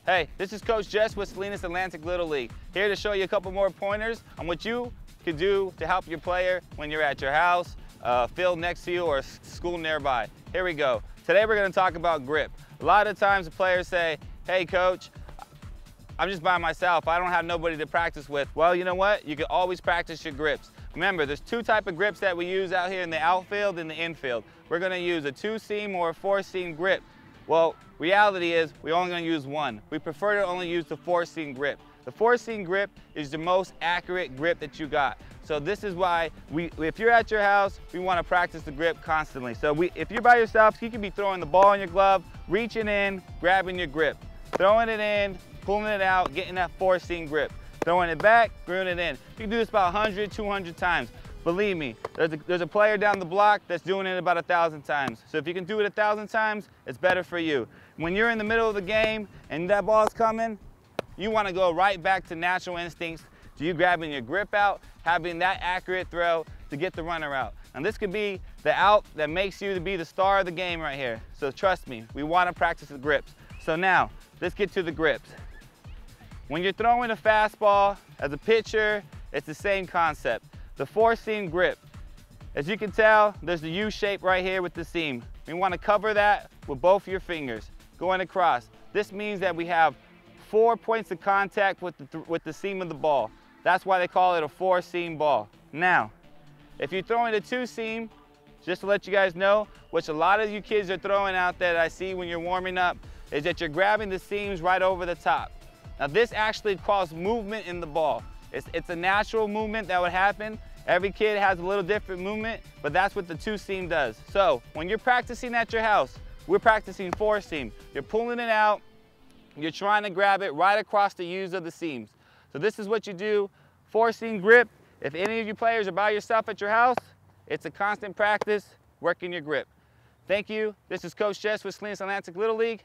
Hey, this is Coach Jess with Salinas Atlantic Little League, here to show you a couple more pointers on what you could do to help your player when you're at your house, field next to you, or school nearby. Here we go. Today we're going to talk about grip. A lot of times the players say, hey coach, I'm just by myself. I don't have nobody to practice with. Well, you know what? You can always practice your grips. Remember, there's two types of grips that we use out here in the outfield and the infield. We're going to use a 2-seam or a 4-seam grip. Well, reality is we're only going to use one. We prefer to only use the 4-seam grip. The 4-seam grip is the most accurate grip that you got. So this is why if you're at your house, we want to practice the grip constantly. So if you're by yourself, you can be throwing the ball in your glove, reaching in, grabbing your grip, throwing it in, pulling it out, getting that 4-seam grip, throwing it back, screwing it in. You can do this about 100, 200 times. Believe me, there's a player down the block that's doing it about 1,000 times. So if you can do it 1,000 times, it's better for you. When you're in the middle of the game and that ball's coming, you want to go right back to natural instincts, to you grabbing your grip out, having that accurate throw to get the runner out. And this could be the out that makes you to be the star of the game right here. So trust me, we want to practice the grips. So now, let's get to the grips. When you're throwing a fastball as a pitcher, it's the same concept. The 4-seam grip. As you can tell, there's the U shape right here with the seam. We want to cover that with both your fingers, going across. This means that we have 4 points of contact with the seam of the ball. That's why they call it a 4-seam ball. Now, if you're throwing a 2-seam, just to let you guys know, which a lot of you kids are throwing out there that I see when you're warming up, is that you're grabbing the seams right over the top. Now this actually causes movement in the ball. It's a natural movement that would happen. Every kid has a little different movement, but that's what the 2-seam does. So when you're practicing at your house, we're practicing 4-seam. You're pulling it out, you're trying to grab it right across the U's of the seams. So this is what you do, 4-seam grip. If any of you players are by yourself at your house, it's a constant practice working your grip. Thank you. This is Coach Jess with Salinas Atlantic Little League.